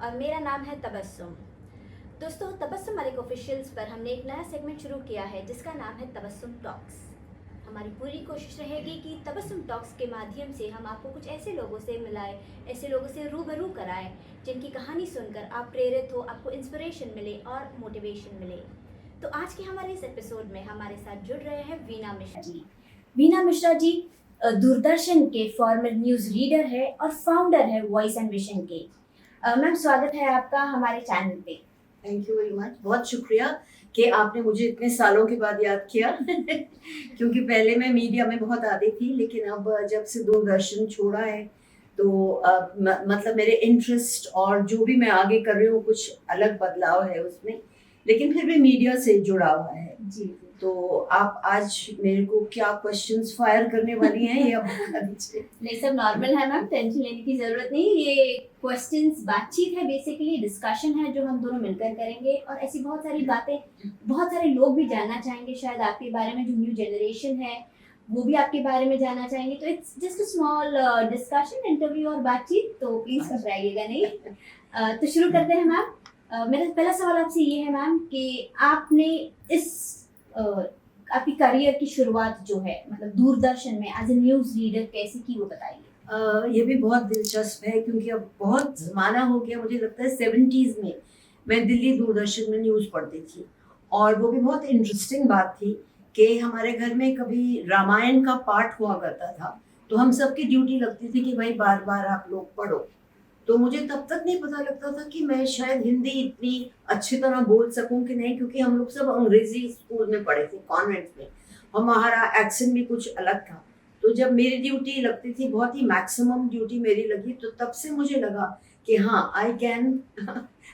और मेरा नाम है तबस्सुम। दोस्तों, तबस्सुम मालिक ऑफिशियल्स पर हमने एक नया सेगमेंट शुरू किया है जिसका नाम है तबस्सुम टॉक्स। हमारी पूरी कोशिश रहेगी कि तबस्सुम टॉक्स के माध्यम से हम आपको कुछ ऐसे लोगों से मिलाएं, ऐसे लोगों से रूबरू कराएं जिनकी कहानी सुनकर आप प्रेरित हो, आपको इंस्पिरेशन मिले और मोटिवेशन मिले। तो आज के हमारे इस एपिसोड में हमारे साथ जुड़ रहे हैं वीना मिश्रा जी। वीना मिश्रा जी दूरदर्शन के फॉर्मर न्यूज़ रीडर है और फाउंडर है वॉइस एंड विजन के। मैम, स्वागत है आपका हमारे चैनल पे। थैंक यू वेरी मच, बहुत शुक्रिया कि आपने मुझे इतने सालों के बाद याद किया क्योंकि पहले मैं मीडिया में बहुत आती थी, लेकिन अब जब से दूरदर्शन छोड़ा है तो मतलब मेरे इंटरेस्ट और जो भी मैं आगे कर रही हूँ कुछ अलग बदलाव है उसमें, लेकिन फिर भी मीडिया से जुड़ा हुआ है। जी। तो आप आज मेरे को क्या क्वेश्चंस फायर करने वाली हैं ये आप बता दीजिए। नहीं, सब नॉर्मल है मैम, टेंशन लेने की जरूरत नहीं। ये क्वेश्चंस बातचीत है, बेसिकली डिस्कशन है जो हम दोनों मिलकर करेंगे और ऐसी बहुत सारी बातें बहुत सारे लोग भी जानना चाहेंगे शायद आपके बारे में, जो न्यू जनरेशन है वो भी आपके बारे में जानना चाहेंगे। तो it's just a small discussion, interview और बातचीत, तो प्लीज घबराइएगा नहीं। तो शुरू करते हैं मैम। मेरा पहला सवाल आपसे ये है मैम कि आपने इस आपकी करियर की शुरुआत जो है मतलब दूरदर्शन में एज ए न्यूज़ रीडर कैसे की, वो बताइए। ये भी बहुत दिलचस्प है क्योंकि अब बहुत ज़माना हो गया, मुझे लगता है 70s में मैं दिल्ली दूरदर्शन में न्यूज़ पढ़ती थी और वो भी बहुत इंटरेस्टिंग बात थी कि हमारे घर में कभी रामायण का पाठ हुआ करता था तो हम सबकी ड्यूटी लगती थी कि भाई बार बार आप लोग पढ़ो। तो मुझे तब तक नहीं पता लगता था कि मैं शायद हिंदी इतनी अच्छी तरह बोल सकूं कि नहीं, क्योंकि हम लोग सब अंग्रेजी स्कूल में पढ़े थे, कॉन्वेंट में, हमारा एक्सेंट भी कुछ अलग था। तो जब मेरी ड्यूटी लगती थी, बहुत ही मैक्सिमम ड्यूटी मेरी लगी, तो तब से मुझे लगा कि हाँ, I can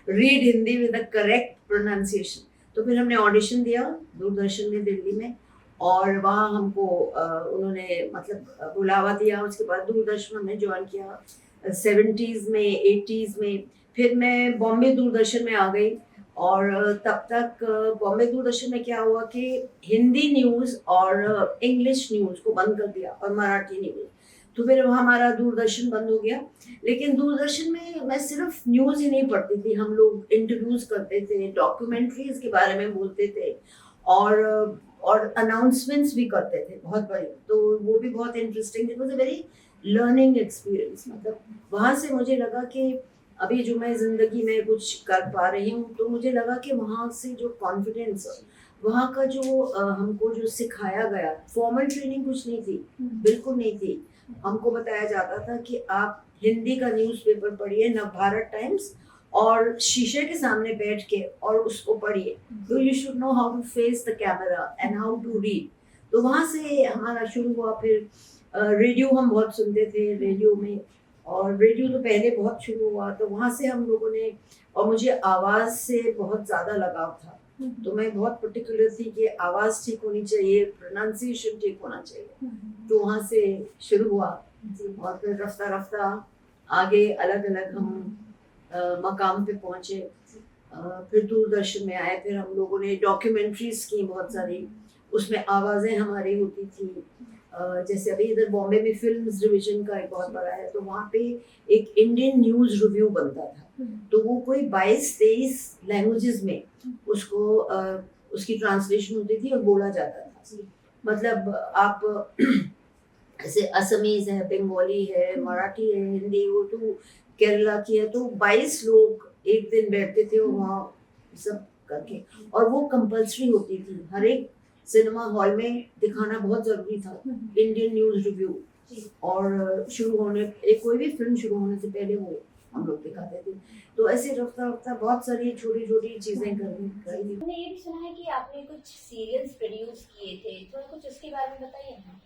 read Hindi with the correct pronunciation. तो फिर हमने ऑडिशन दिया दूरदर्शन में दिल्ली में और वहाँ हमको उन्होंने मतलब बुलावा दिया। उसके बाद दूरदर्शन हमने ज्वाइन किया 70s में, 80s में। फिर मैं बॉम्बे दूरदर्शन में आ गई और तब तक बॉम्बे दूरदर्शन में क्या हुआ कि हिंदी न्यूज़ और इंग्लिश न्यूज़ को बंद कर दिया और मराठी न्यूज़, तो फिर हमारा दूरदर्शन बंद हो गया। लेकिन दूरदर्शन में मैं सिर्फ न्यूज़ ही नहीं पढ़ती थी, हम लोग इंटरव्यूज करते थे, डॉक्यूमेंट्रीज के बारे में बोलते थे और अनाउंसमेंट्स भी करते थे बहुत बड़ी। तो वो भी बहुत interesting, it was a very learning experience. मतलब वहाँ से मुझे लगा कि अभी जो मैं ज़िंदगी में कुछ कर पा रही हूँ, तो मुझे लगा कि वहाँ से जो कॉन्फिडेंस, वहाँ का जो हमको जो सिखाया गया, फॉर्मल ट्रेनिंग कुछ नहीं थी, बिल्कुल नहीं थी। हमको बताया जाता था कि आप हिंदी का न्यूज़पेपर पढ़िए, नवभारत टाइम्स, और शीशे के सामने बैठ के और उसको पढ़िए। तो you should know how to face the camera and how to read. तो वहाँ से हमारा शुरू हुआ। फिर रेडियो हम बहुत सुनते थे, रेडियो में, और रेडियो तो पहले बहुत शुरू हुआ, तो वहाँ से हम लोगों ने, और मुझे आवाज़ से बहुत ज़्यादा लगाव था, तो मैं बहुत पर्टिकुलर थी कि आवाज़ ठीक होनी चाहिए, प्रोनाउंसिएशन ठीक होना चाहिए। तो वहाँ से शुरू हुआ और फिर रफ्ता रफ्ता आगे अलग अलग हम मकाम पे पहुँचे। फिर दूरदर्शन में आए, फिर हम लोगों ने डॉक्यूमेंट्रीज की बहुत सारी, उसमें आवाज़ें हमारी होती थी। जैसे अभी इधर बॉम्बे में फिल्म्स डिवीजन का एक बहुत बड़ा है, तो वहाँ पे एक इंडियन न्यूज़ रिव्यू बनता था, तो वो कोई 22-23 लैंग्वेजेस में उसको उसकी ट्रांसलेशन होती थी और बोला जाता था। मतलब आप ऐसे असमीज है, बंगाली है, मराठी है, हिंदी, उर्दू, केरला की है, तो 22 लोग एक दिन बैठते थे और वहाँ सब करके, और वो कंपल्सरी होती थी, हर एक सिनेमा हॉल में दिखाना बहुत जरूरी था इंडियन न्यूज़ रिव्यू। और शुरू होने, एक कोई भी फिल्म शुरू होने से पहले वो हम लोग दिखाते थे। तो ऐसे रफ्ता रफ्ता बहुत सारी छोटी छोटी चीजें करनी करी। मैंने ये भी सुना है कि आपने कुछ सीरियल्स प्रोड्यूस किए थे, तो कुछ उसके बारे में बताइए ना।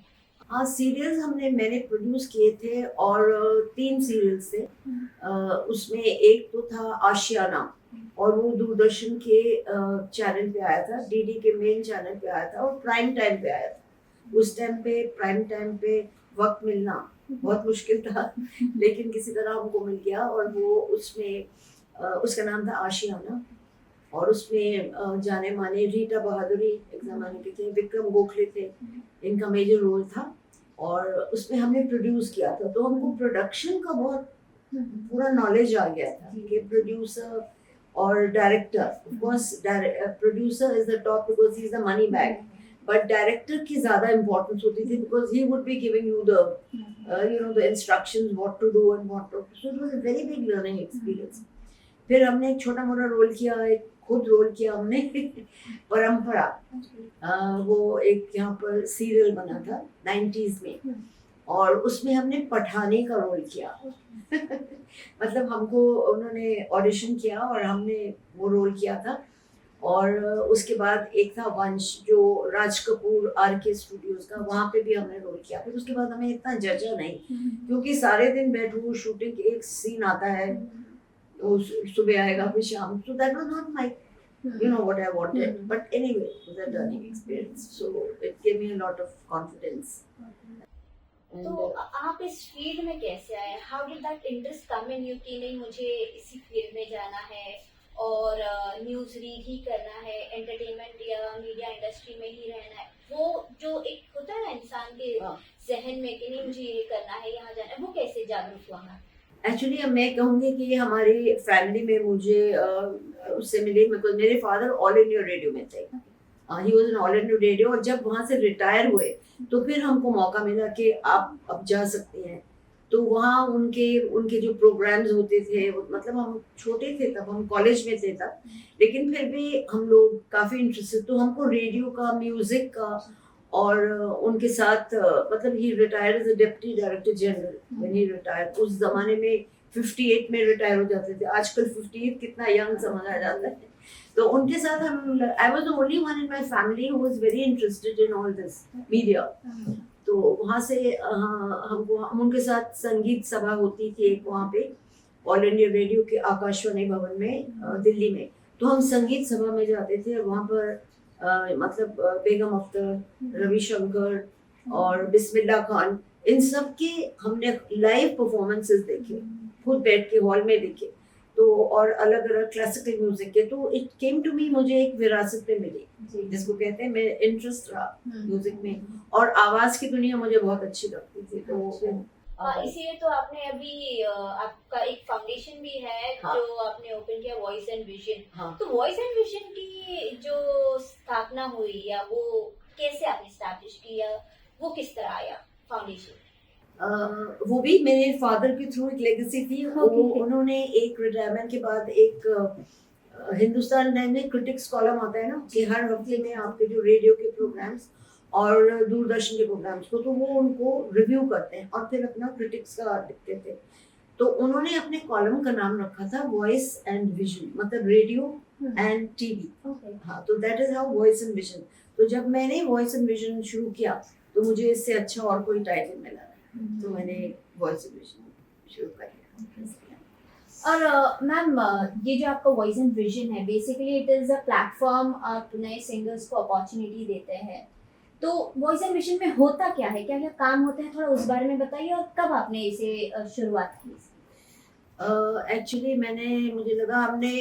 हाँ, सीरियल्स मैंने प्रोड्यूस किए थे और 3 सीरियल्स थे। उसमें एक तो था आशियाना, और वो दूरदर्शन के चैनल पे आया था, डीडी के मेन चैनल पे आया था और प्राइम टाइम पे आया था। उस टाइम पे प्राइम टाइम पे वक्त मिलना बहुत मुश्किल था लेकिन किसी तरह हमको मिल गया, और वो उसमें उसका नाम था आशियाना। और उसमें जाने माने रीटा बहादुरी एक ज़माने के थे, विक्रम गोखले थे, इनका मेजर रोल था, और उसमें हमने प्रोड्यूस किया था। तो हमको प्रोडक्शन का बहुत पूरा नॉलेज आ गया था कि प्रोड्यूसर और director, of course producer is the top because he is the money bag, but director की ज्यादा इंपॉर्टेंस होती थी because he would be giving you the the instructions what to do and what to, so it was a very big learning experience. फिर हमने एक छोटा मोटा role किया, एक खुद रोल किया हमने परंपरा, वो एक यहाँ पर सीरियल बना था 90s में, और उसमें हमने पठाने का रोल किया मतलब हमको उन्होंने ऑडिशन किया और हमने वो रोल किया था। और उसके बाद एक था वंश जो राज कपूर RK स्टूडियोज का, वहाँ पे भी हमने रोल किया। फिर उसके बाद हमें इतना जजा नहीं, क्योंकि सारे दिन बैठो, शूटिंग एक सीन आता है, वो सुबह आएगा फिर शाम, so that was not my what I wanted, but anyway it was a learning experience, so it gave me a lot of confidence. And, तो आप इस फील्ड में कैसे आए? How did that interest come in you कि नहीं मुझे इसी फील्ड में जाना है और न्यूज़ रीड ही करना है, एंटरटेनमेंट या मीडिया इंडस्ट्री में ही रहना है? वो जो एक होता है ना इंसान के जहन में कि नहीं मुझे ये करना है, यहाँ जाना है, वो कैसे जागरूक हुआ? एक्चुअली अब मैं कहूँगी कि हमारी फैमिली में मुझे उससे मिले, बिकॉज मेरे फादर ऑल इंडिया रेडियो में थे, he was in all India radio, और जब वहाँ से रिटायर हुए तो फिर हमको मौका मिला कि आप अब जा सकते हैं। तो वहाँ उनके जो प्रोग्राम्स होते थे, मतलब हम छोटे थे तब, हम कॉलेज में थे तब, लेकिन फिर भी हम लोग काफ़ी इंटरेस्टेड, तो हमको रेडियो का, म्यूज़िक का, और उनके साथ मतलब he retired as a deputy director general when he retired. उस जमाने में 58 में रिटायर हो जाते थे, आजकल 58 कितना यंग समझा जाता है। तो उनके साथ हम, I was the only one in my family who was very interested in all this media. तो वहाँ से हम उनके साथ संगीत सभा होती थी एक वहाँ पे ऑल इंडिया रेडियो के आकाशवाणी भवन में दिल्ली में, तो हम संगीत सभा में जाते थे, और वहाँ पर मतलब बेगम अख्तर, रविशंकर और बिस्मिल्लाह खान, इन सब के हमने लाइव परफॉर्मेंसेस देखे, खुद बैठ के हॉल में देखे, तो और अलग अलग क्लासिकल म्यूजिक के। तो इट केम टू मी, मुझे एक विरासत में मिली जिसको कहते हैं, मैं इंटरेस्ट रहा म्यूजिक में, और आवाज की दुनिया मुझे बहुत अच्छी लगती थी। तो इसीलिए तो आपने अभी आपका एक फाउंडेशन भी है जो आपने ओपन किया, वॉइस एंड विजन। तो वॉइस एंड विजन की जो स्थापना हुई, या वो कैसे आपने स्टैब्लिश किया, वो किस तरह आया फाउंडेशन? वो भी मेरे फादर के थ्रू एक लेगेसी थी। उन्होंने एक रिटायरमेंट के बाद एक हिंदुस्तान टाइम्स में क्रिटिक्स कॉलम आता है ना, कि हर हफ्ते में आपके जो रेडियो के प्रोग्राम्स और दूरदर्शन के प्रोग्राम्स को, तो वो उनको रिव्यू करते हैं और फिर अपना क्रिटिक्स का लिखते थे। तो उन्होंने अपने कॉलम का नाम रखा था वॉइस एंड विजन, मतलब रेडियो एंड टीवी। हाँ, तो that is how voice and vision. तो जब मैंने वॉइस एंड विजन शुरू किया तो मुझे इससे अच्छा और कोई टाइटल मिला, तो मैंने वॉइस एंड विजन शुरू कर लिया। और मैम, ये जो आपका वॉइस एंड विजन है, basically it is a platform आप नए सिंगर्स को अपॉर्चुनिटी देते हैं। तो वॉइस एंड विजन में होता क्या है, क्या क्या काम होते हैं, थोड़ा उस बारे में बताइए, और कब आपने इसे शुरुआत की? एक्चुअली मुझे लगा हमने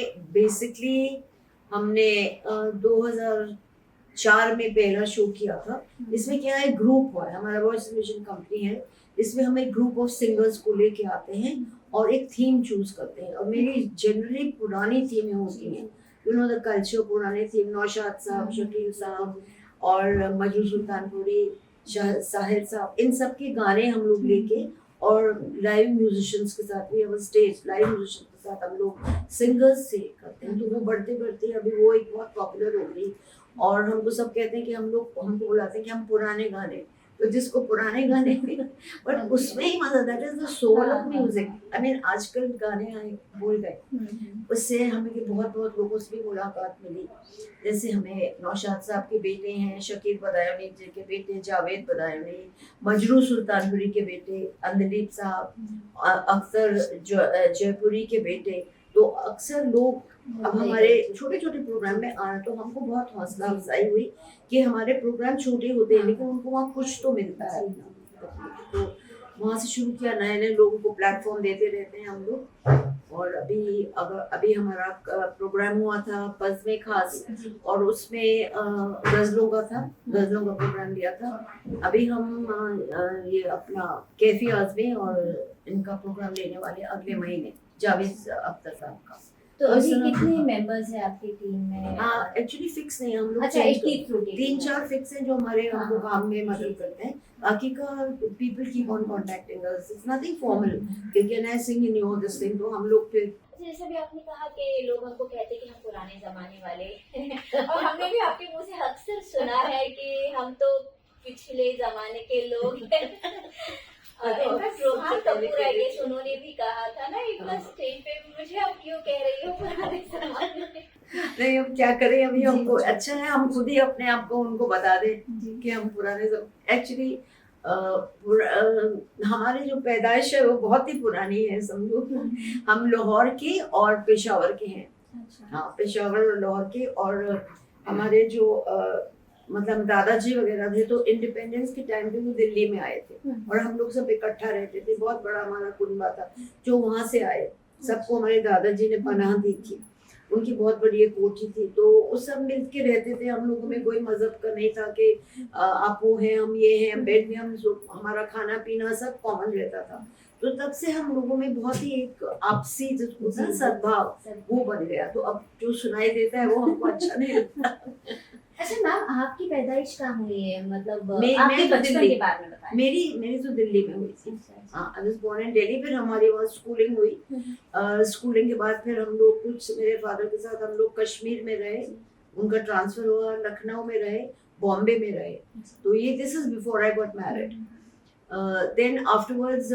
2004 में पहला शो किया था। इसमें क्या है, ग्रुप हुआ है, हमारा वॉइस एंड विजन कंपनी है, इसमें हम एक ग्रुप ऑफ सिंगर्स को लेके आते हैं और एक थीम चूज करते हैं। और मेरी जनरली पुरानी थीमें होती हैं, द कल्चर, पुराने थीम, नौशाद साहब, शकील साहब और मजरू सुल्तानपुरी, साहिर साहब, इन सब के गाने हम लोग लेके, और लाइव म्यूजिशियंस के साथ भी, हम स्टेज लाइव म्यूजिशियंस के साथ हम लोग सिंगर्स से करते हैं। तो वो बढ़ते बढ़ते अभी वो एक बहुत पॉपुलर हो गई, और हमको सब कहते हैं कि हमको बुलाते हैं कि हम पुराने गाने, तो जिसको पुराने गाने बट उसमें ही मजा, that is the soul of music. I mean आजकल गाने आए भूल गए, उससे हमें बहुत लोगों से भी मुलाकात मिली। जैसे हमें नौशाद साहब के बेटे हैं, शकील बदायूनी जी के बेटे जावेद बदायूनी, मजरू सुल्तानपुरी के बेटे अंदलीप साहब, अख्तर जयपुरी के बेटे। तो अक्सर लोग अब हमारे छोटे छोटे प्रोग्राम में आए, तो हमको बहुत हौसला अफजाई हुई कि हमारे प्रोग्राम छोटे होते हैं लेकिन उनको वहाँ कुछ तो मिलता है। तो वहाँ से शुरू किया, नए नए लोगों को प्लेटफॉर्म देते रहते हैं हम लोग, और अभी हमारा प्रोग्राम हुआ था बज़ में खास, और उसमें गज़लों का प्रोग्राम दिया था। अभी हम ये अपना कैफी आज़मी और इनका प्रोग्राम लेने वाले अगले महीने, जावेद अख्तर साहब का। तो इस अभी तरह- कितने मेंबर्स हैं आपकी टीम में? एक्चुअली फिक्स नहीं है, हम लोग अच्छा, change एक करते हैं। टीम 3-4 फिक्स हैं जो हमारे हमको हाँ। काम में मदद करते हैं। बाकी का people keep on contacting us, it's nothing formal कि can I sing in your this thing, तो हम लोग फिर जैसे भी आपने कहा कि लोग हमको कहते हैं कि हम पुराने जमाने वाले और हमने भी आपके मुंह से अक्सर सुना है कि हम तो पिछले जमाने के लोग हैं। In fact Rohan Kapoor I guess उन्होंने भी कहा था ना एक बार स्टेज पे, मुझे आप क्यों कह रही हो पुराने जमाने में? नहीं, हम क्या करें, अभी जी, हमको जी। अच्छा है हम खुद ही अपने आप को उनको बता दें जी। कि हम पुराने एक्चुअली हमारी जो पैदाइश है वो बहुत ही पुरानी है, समझो। हम लाहौर के और पेशावर के हैं। अच्छा। हाँ, पेशावर और लाहौर के, और हमारे जो मतलब दादाजी वगैरह थे तो इंडिपेंडेंस के टाइम पे वो दिल्ली में आए थे, और हम लोग सब इकट्ठा रहते थे। बहुत बड़ा हमारा कुनबा था जो वहाँ से आए, सबको हमारे दादाजी ने पनाह दी थी। उनकी बहुत बड़ी एक कोठी थी, तो वो सब मिल के रहते थे। हम लोगों में कोई मजहब का नहीं था कि आप वो हैं हम ये हैं, बेड में हम हमारा खाना पीना सब कॉमन रहता था। तो तब से हम लोगों में बहुत ही एक आपसी जिसको होता है सद्भाव, वो बन गया। तो अब जो सुनाई देता है वो हमको अच्छा नहीं लगता। अच्छा मैम, आपकी पैदाइश कहाँ हुई है? मतलब मैं आपके तो बचपन दिल्ली- के बारे में बताएं। मेरी तो दिल्ली में हुई थी। अच्छा, अच्छा। हाँ, I was born in Delhi. फिर हमारी वहाँ स्कूलिंग हुई। स्कूलिंग के बाद फिर हम लोग कुछ मेरे फादर के साथ हम लोग कश्मीर में रहे, उनका ट्रांसफर हुआ, लखनऊ में रहे, बॉम्बे में रहे। तो ये this is before I got married. then afterwards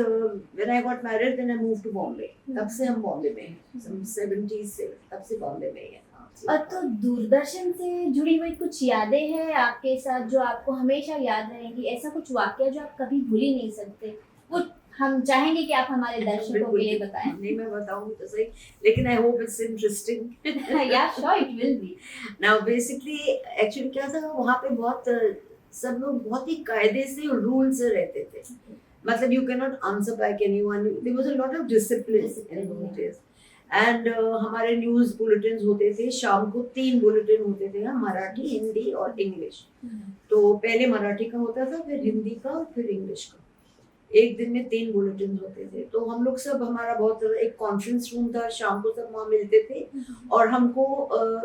when I got married then I moved to Bombay. तब से हम बॉम्बे में हैं, 70s से तब से बॉम्बे में ही हैं। और तो दूरदर्शन से जुड़ी हुई कुछ यादें हैं आपके साथ जो आपको हमेशा याद रहेंगी? ऐसा कुछ वाकया जो आप कभी भूल ही नहीं सकते, वो हम चाहेंगे कि आप हमारे दर्शकों के लिए बताएं। नहीं, मैं बताऊंगी तो सही, लेकिन आई होप इट्स इंटरेस्टिंग। या sure it will be. Now basically actually क्या था, वहाँ पे बहुत सब लोग बहुत ही कायदे से और रूल से रहते थे। मतलब you can not answer back anyone, there was a lot of discipline in those days. And हमारे न्यूज़ बुलेटिन होते थे, शाम को 3 बुलेटिन होते थे, मराठी, हिंदी और इंग्लिश। तो पहले मराठी का होता था, फिर हिंदी का और फिर इंग्लिश का। एक दिन में 3 बुलेटिन होते थे। तो हम लोग सब, हमारा बहुत एक कॉन्फ्रेंस रूम था, शाम को सब वहाँ मिलते थे, और हमको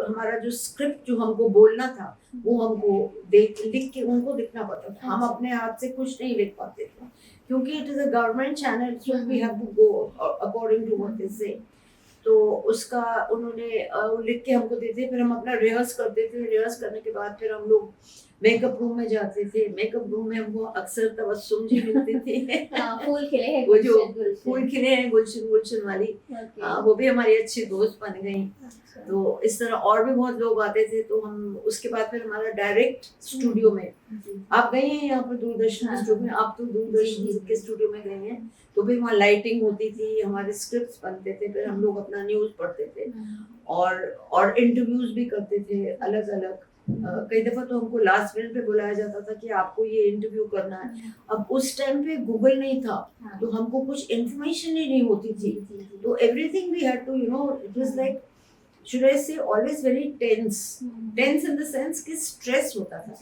हमारा जो स्क्रिप्ट जो हमको बोलना था वो हमको लिख के उनको लिखना पड़ता था। हम अपने हाथ से कुछ नहीं लिख पाते थे क्योंकि it is a government channel, so we have to go according to what they say. तो उसका उन्होंने लिख के हमको देते, फिर हम अपना रिहर्स करते थे। रिहर्स करने के बाद फिर हम लोग मेकअप रूम में जाते थे। मेकअप रूम में हमको अक्सर तबस्सुम जी मिलते थे। फूल खिले हैं, वो जो गुलशन। फूल खिले हैं, गुलशन वाली, Okay. वो भी हमारी अच्छी दोस्त बन गई। अच्छा। तो इस तरह और भी बहुत लोग आते थे। तो हम उसके बाद फिर हमारा डायरेक्ट स्टूडियो में, जी। आप गए हैं यहाँ पर दूरदर्शन के हाँ, स्टूडियो में, आप तो जी, दूरदर्शन जी। के स्टूडियो में गए हैं, तो फिर वहाँ लाइटिंग होती थी, हमारे स्क्रिप्ट्स बनते थे, फिर हम लोग अपना न्यूज़ पढ़ते थे और इंटरव्यूज भी करते थे अलग अलग। कई दफा तो हमको लास्ट मिनट पे बुलाया जाता था कि आपको ये इंटरव्यू करना है। अब उस टाइम पे गूगल नहीं था, तो हमको कुछ इन्फॉर्मेशन ही नहीं होती थी। तो everything we had to it was like, should I say, always very tense in the sense कि स्ट्रेस होता था।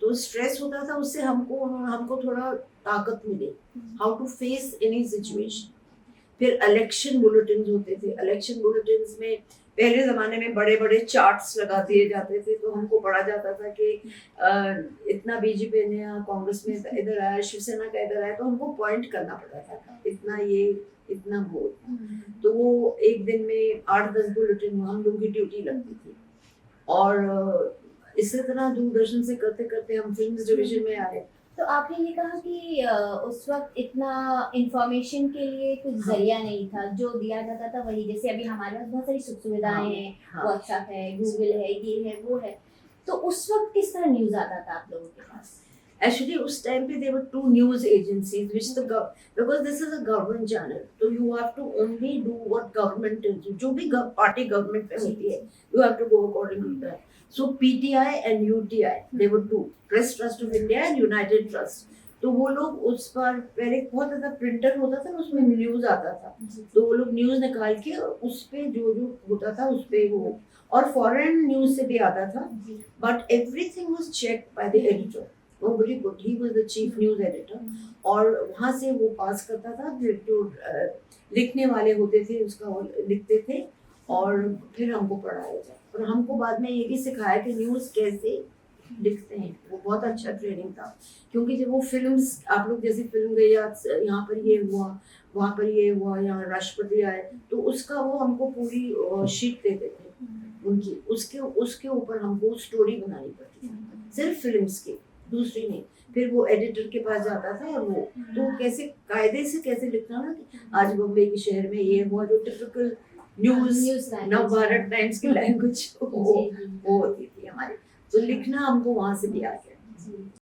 तो स्ट्रेस होता था, उससे हमको थोड़ा ताकत मिली, how to face any situation. फिर इलेक्शन बुलेटिन होते थे। इलेक्शन बुलेटिन में पहले जमाने में बड़े बड़े चार्ट्स लगा दिए जाते थे, तो हमको पढ़ा जाता था कि इतना बीजेपी ने, कांग्रेस में इधर आया, शिवसेना का इधर आया, तो हमको पॉइंट करना पड़ता था, इतना ये इतना वोट। तो वो एक दिन में 8-10 बुलेटिन हम लोगों की ड्यूटी लगती थी। और इसी तरह दूरदर्शन से करते करते हम फिल्म डिवीजन में आए। तो आपने ये कहा कि उस वक्त इतना इंफॉर्मेशन के लिए कुछ जरिया नहीं था, जो दिया जाता था वही, जैसे अभी हमारे पास बहुत सारी सुख सुविधाएं हैं, व्हाट्सएप है, गूगल है, ये है वो है। तो उस वक्त किस तरह न्यूज आता था आप लोगों के पास? Actually, उस टाइम पे there were 2 news agencies which because this is a government channel, so you have to only do what government tells you. जो भी पार्टी गवर्नमेंट में होती है, you have to go according to that. So PTI and UTI, they were 2, Press Trust of India and United Trust. तो वो लोग उस पर पहले बहुत ज़्यादा प्रिंटर होता था ना, उसमें न्यूज़ आता था, तो वो लोग न्यूज़ निकाल के उस पे जो जो होता था उस पे वो, और फॉरेन न्यूज़ से भी आता था, but everything was check by the editor, वो very good, he was the chief news editor, और वहाँ से वो पास करता था, जो लिखने वाले होते थे उसका वो लिखते थे, और फिर हमको पढ़ाया जाए, और हमको बाद में ये भी सिखाया कि न्यूज़ कैसे लिखते हैं, वो बहुत अच्छा ट्रेनिंग था, क्योंकि जब वो फिल्म्स, आप लोग जैसे फिल्म गई यहाँ पर ये हुआ, वहाँ पर ये हुआ, यहाँ राष्ट्रपति आए, तो उसका वो हमको पूरी शीट देते थे उनकी, उसके उसके ऊपर हमको स्टोरी बनानी पड़ती थी, सिर्फ फिल्म्स की, दूसरी नहीं, फिर वो एडिटर के पास जाता था, और वो तो कैसे कायदे से कैसे लिखना ना कि आज बम्बई के शहर में ये हुआ, जो टिपिकल न्यूज़ नव भारत टाइम्स की लैंग्वेज वो होती थी हमारी, तो लिखना हमको वहाँ से भी आ गया।